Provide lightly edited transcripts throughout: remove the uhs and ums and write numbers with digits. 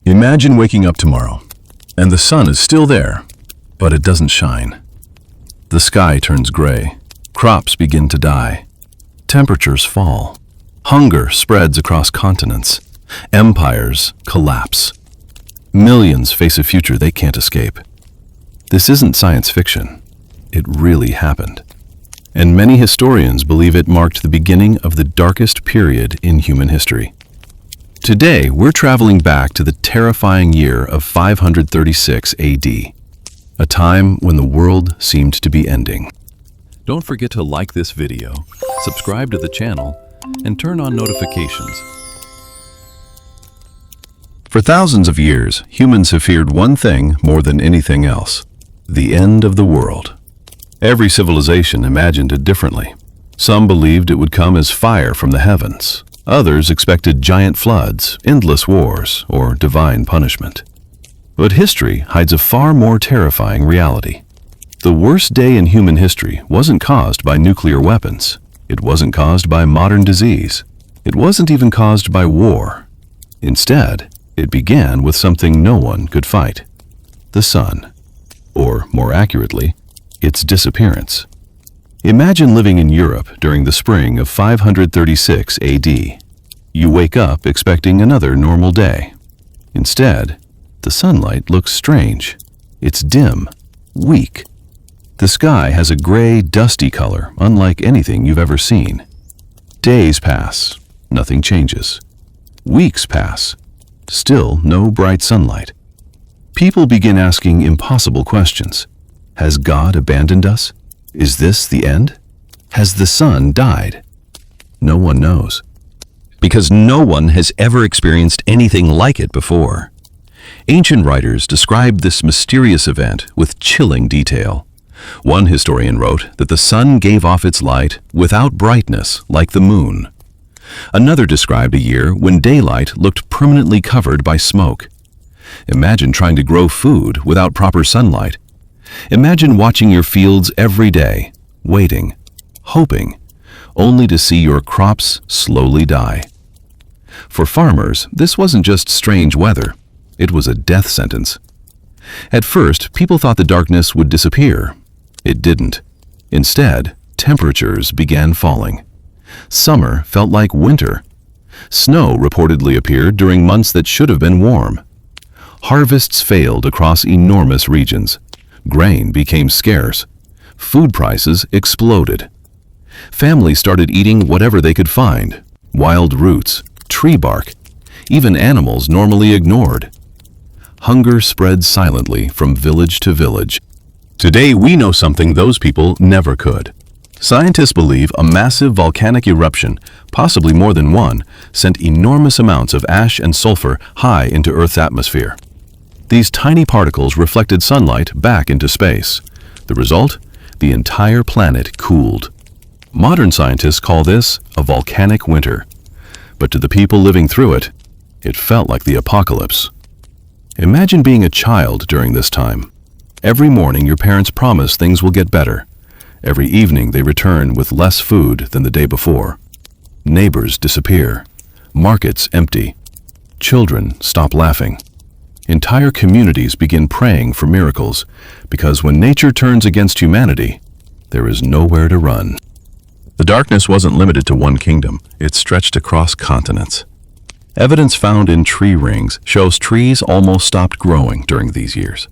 Imagine waking up tomorrow, and the sun is still there, but it doesn't shine. The sky turns gray, crops begin to die, temperatures fall, hunger spreads across continents, empires collapse. Millions face a future they can't escape. This isn't science fiction. It really happened. And many historians believe it marked the beginning of the darkest period in human history. Today, we're traveling back to the terrifying year of 536 AD, a time when the world seemed to be ending. Don't forget to like this video, subscribe to the channel, and turn on notifications. For thousands of years, humans have feared one thing more than anything else: the end of the world. Every civilization imagined it differently. Some believed it would come as fire from the heavens. Others expected giant floods, endless wars, or divine punishment. But history hides a far more terrifying reality. The worst day in human history wasn't caused by nuclear weapons. It wasn't caused by modern disease. It wasn't even caused by war. Instead, it began with something no one could fight: the sun. Or, more accurately, its disappearance. Imagine living in Europe during the spring of 536 AD. You wake up expecting another normal day. Instead, the sunlight looks strange. It's dim, weak. The sky has a gray, dusty color, unlike anything you've ever seen. Days pass, nothing changes. Weeks pass, still no bright sunlight. People begin asking impossible questions. Has God abandoned us? Is this the end? Has the sun died? No one knows, because no one has ever experienced anything like it before. Ancient writers described this mysterious event with chilling detail. One historian wrote that the sun gave off its light without brightness, like the moon. Another described a year when daylight looked permanently covered by smoke. Imagine trying to grow food without proper sunlight. Imagine watching your fields every day, waiting, hoping, only to see your crops slowly die. For farmers, this wasn't just strange weather. It was a death sentence. At first, people thought the darkness would disappear. It didn't. Instead, temperatures began falling. Summer felt like winter. Snow reportedly appeared during months that should have been warm. Harvests failed across enormous regions. Grain became scarce. Food prices exploded. Families started eating whatever they could find: wild roots, tree bark, even animals normally ignored. Hunger spread silently from village to village. Today we know something those people never could. Scientists believe a massive volcanic eruption, possibly more than one, sent enormous amounts of ash and sulfur high into Earth's atmosphere. These tiny particles reflected sunlight back into space. The result? The entire planet cooled. Modern scientists call this a volcanic winter. But to the people living through it, it felt like the apocalypse. Imagine being a child during this time. Every morning your parents promise things will get better. Every evening they return with less food than the day before. Neighbors disappear. Markets empty. Children stop laughing. Entire communities begin praying for miracles, because when nature turns against humanity, there is nowhere to run. The darkness wasn't limited to one kingdom. It stretched across continents. Evidence found in tree rings shows trees almost stopped growing during these years.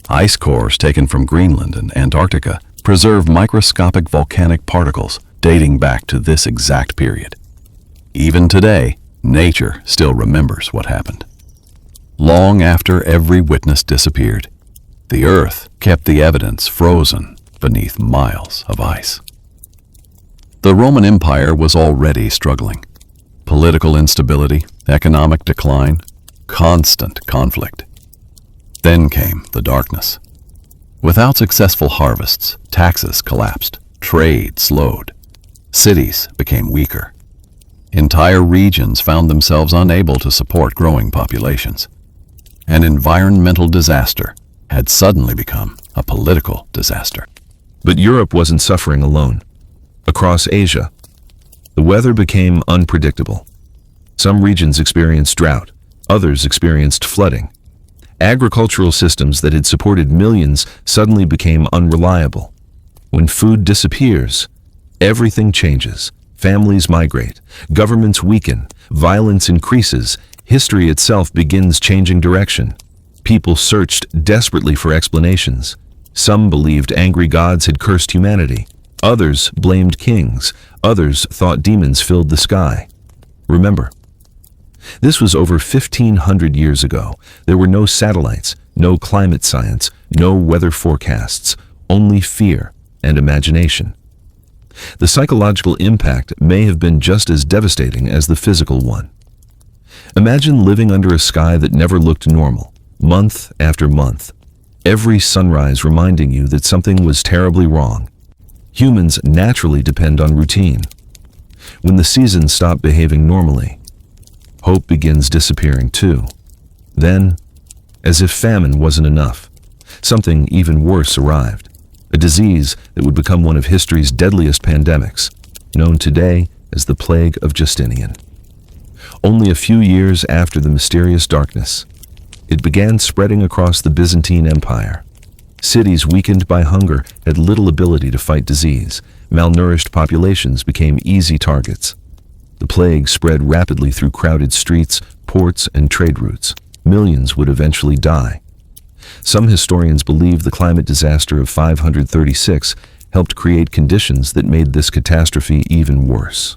Ice cores taken from Greenland and Antarctica preserve microscopic volcanic particles dating back to this exact period. Even today, nature still remembers what happened. Long after every witness disappeared, the Earth kept the evidence frozen beneath miles of ice. The Roman Empire was already struggling. Political instability, economic decline, constant conflict. Then came the darkness. Without successful harvests, taxes collapsed, trade slowed, cities became weaker. Entire regions found themselves unable to support growing populations. An environmental disaster had suddenly become a political disaster. But Europe wasn't suffering alone. Across Asia, the weather became unpredictable. Some regions experienced drought, Others experienced flooding. Agricultural systems that had supported millions suddenly became unreliable. When food disappears, everything changes. Families migrate, governments weaken, violence increases, history itself begins changing direction. People searched desperately for explanations. Some believed angry gods had cursed humanity. Others blamed kings. Others thought demons filled the sky. Remember, this was over 1,500 years ago. There were no satellites, no climate science, no weather forecasts, only fear and imagination. The psychological impact may have been just as devastating as the physical one. Imagine living under a sky that never looked normal, month after month. Every sunrise reminding you that something was terribly wrong. Humans naturally depend on routine. When the seasons stop behaving normally, hope begins disappearing too. Then, as if famine wasn't enough, something even worse arrived. A disease that would become one of history's deadliest pandemics, known today as the Plague of Justinian. Only a few years after the mysterious darkness, it began spreading across the Byzantine Empire. Cities weakened by hunger had little ability to fight disease. Malnourished populations became easy targets. The plague spread rapidly through crowded streets, ports, and trade routes. Millions would eventually die. Some historians believe the climate disaster of 536 helped create conditions that made this catastrophe even worse.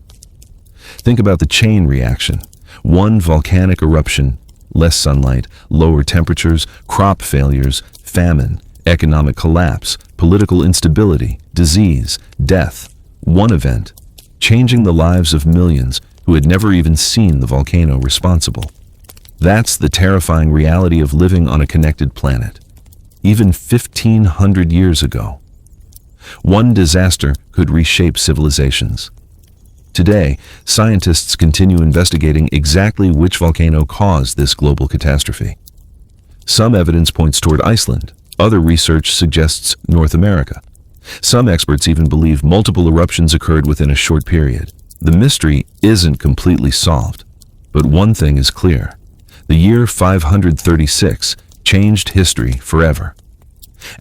Think about the chain reaction. One volcanic eruption, less sunlight, lower temperatures, crop failures, famine, economic collapse, political instability, disease, death. One event, changing the lives of millions who had never even seen the volcano responsible. That's the terrifying reality of living on a connected planet. Even 1,500 years ago, one disaster could reshape civilizations. Today, scientists continue investigating exactly which volcano caused this global catastrophe. Some evidence points toward Iceland. Other research suggests North America. Some experts even believe multiple eruptions occurred within a short period. The mystery isn't completely solved, but one thing is clear. The year 536 changed history forever.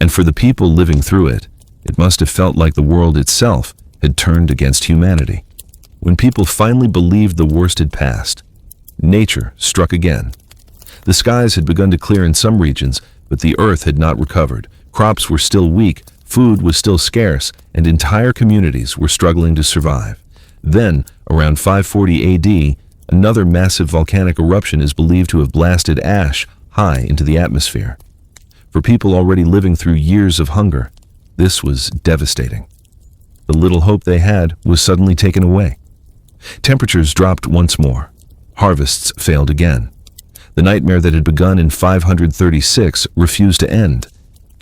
And for the people living through it, it must have felt like the world itself had turned against humanity. When people finally believed the worst had passed, nature struck again. The skies had begun to clear in some regions, but the earth had not recovered. Crops were still weak, food was still scarce, and entire communities were struggling to survive. Then, around 540 AD, another massive volcanic eruption is believed to have blasted ash high into the atmosphere. For people already living through years of hunger, this was devastating. The little hope they had was suddenly taken away. Temperatures dropped once more. Harvests failed again. The nightmare that had begun in 536 refused to end.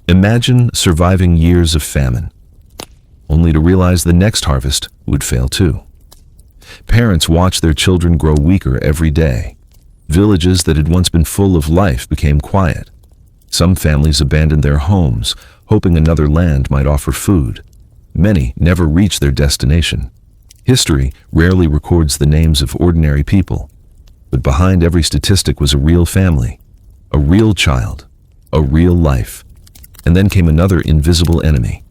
Imagine surviving years of famine, only to realize the next harvest would fail too. Parents watched their children grow weaker every day. Villages that had once been full of life became quiet. Some families abandoned their homes, hoping another land might offer food. Many never reached their destination. History rarely records the names of ordinary people, but behind every statistic was a real family, a real child, a real life. And then came another invisible enemy.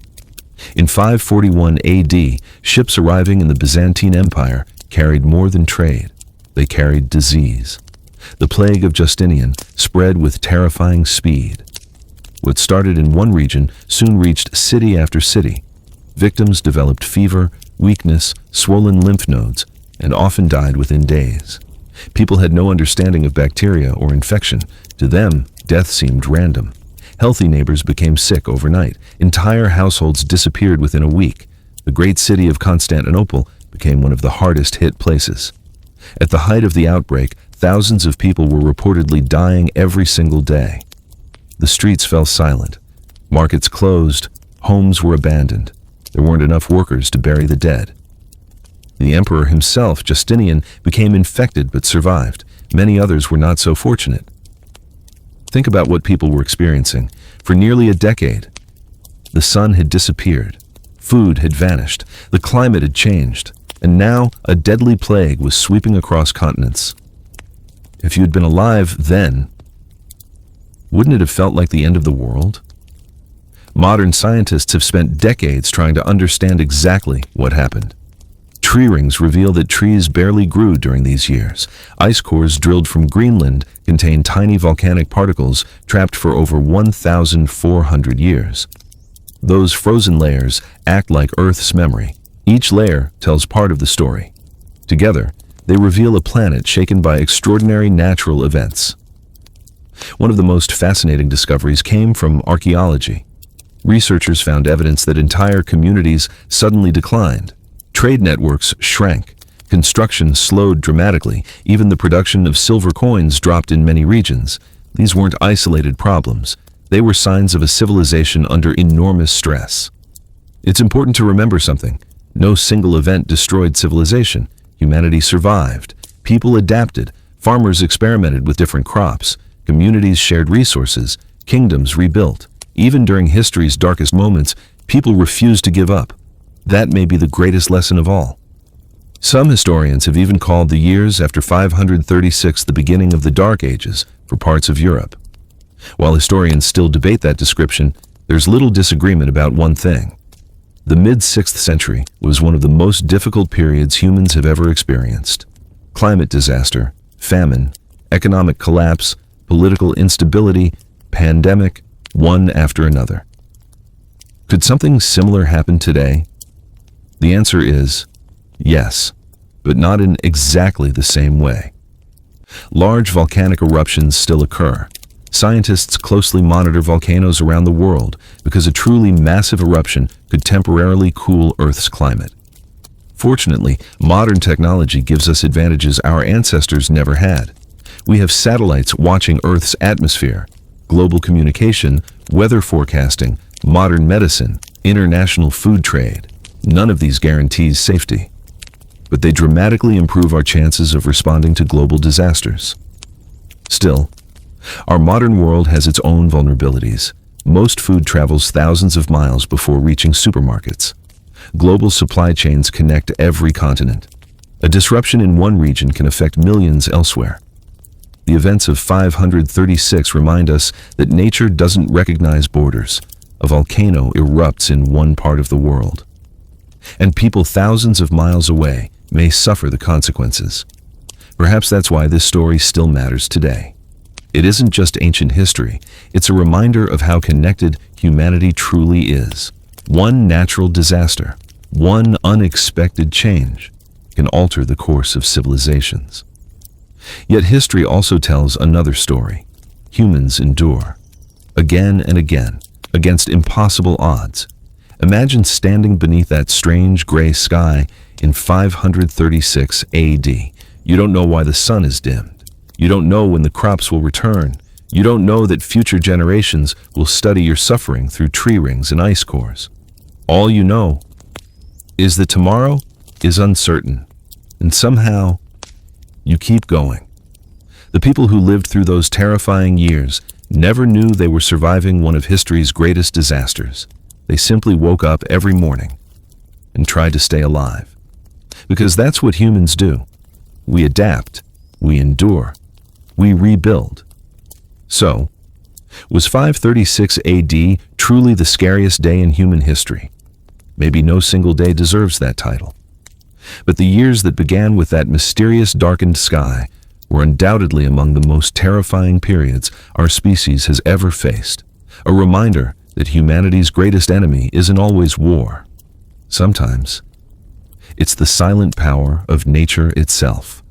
In 541 AD, ships arriving in the Byzantine Empire carried more than trade. They carried disease. The Plague of Justinian spread with terrifying speed. What started in one region soon reached city after city. Victims developed fever, weakness, swollen lymph nodes, and often died within days. People had no understanding of bacteria or infection. To them, death seemed random. Healthy neighbors became sick overnight. Entire households disappeared within a week. The great city of Constantinople became one of the hardest hit places. At the height of the outbreak, thousands of people were reportedly dying every single day. The streets fell silent. Markets closed. Homes were abandoned. There weren't enough workers to bury the dead. The emperor himself, Justinian, became infected but survived. Many others were not so fortunate. Think about what people were experiencing. For nearly a decade, the sun had disappeared. Food had vanished. The climate had changed. And now a deadly plague was sweeping across continents. If you'd been alive then, wouldn't it have felt like the end of the world? Modern scientists have spent decades trying to understand exactly what happened. Tree rings reveal that trees barely grew during these years. Ice cores drilled from Greenland contain tiny volcanic particles trapped for over 1,400 years. Those frozen layers act like Earth's memory. Each layer tells part of the story. Together, they reveal a planet shaken by extraordinary natural events. One of the most fascinating discoveries came from archaeology. Researchers found evidence that entire communities suddenly declined. Trade networks shrank. Construction slowed dramatically. Even the production of silver coins dropped in many regions. These weren't isolated problems. They were signs of a civilization under enormous stress. It's important to remember something. No single event destroyed civilization. Humanity survived. People adapted. Farmers experimented with different crops. Communities shared resources. Kingdoms rebuilt. Even during history's darkest moments, people refused to give up. That may be the greatest lesson of all. Some historians have even called the years after 536 the beginning of the Dark Ages for parts of Europe. While historians still debate that description, there's little disagreement about one thing. The mid-6th century was one of the most difficult periods humans have ever experienced. Climate disaster, famine, economic collapse, political instability, pandemic, one after another. Could something similar happen today? The answer is yes, but not in exactly the same way. Large volcanic eruptions still occur. Scientists closely monitor volcanoes around the world because a truly massive eruption could temporarily cool Earth's climate. Fortunately, modern technology gives us advantages our ancestors never had. We have satellites watching Earth's atmosphere, global communication, weather forecasting, modern medicine, international food trade. None of these guarantees safety, but they dramatically improve our chances of responding to global disasters. Still, our modern world has its own vulnerabilities. Most food travels thousands of miles before reaching supermarkets. Global supply chains connect every continent. A disruption in one region can affect millions elsewhere. The events of 536 remind us that nature doesn't recognize borders. A volcano erupts in one part of the world, and people thousands of miles away may suffer the consequences. Perhaps that's why this story still matters today. It isn't just ancient history, it's a reminder of how connected humanity truly is. One natural disaster, one unexpected change, can alter the course of civilizations. Yet history also tells another story. Humans endure, again and again, against impossible odds. Imagine standing beneath that strange gray sky in 536 AD. You don't know why the sun is dimmed. You don't know when the crops will return. You don't know that future generations will study your suffering through tree rings and ice cores. All you know is that tomorrow is uncertain, and somehow you keep going. The people who lived through those terrifying years never knew they were surviving one of history's greatest disasters. They simply woke up every morning and tried to stay alive. Because that's what humans do. We adapt, we endure, we rebuild. So, was 536 AD truly the scariest day in human history? Maybe no single day deserves that title. But the years that began with that mysterious darkened sky were undoubtedly among the most terrifying periods our species has ever faced. A reminder that humanity's greatest enemy isn't always war. Sometimes, it's the silent power of nature itself.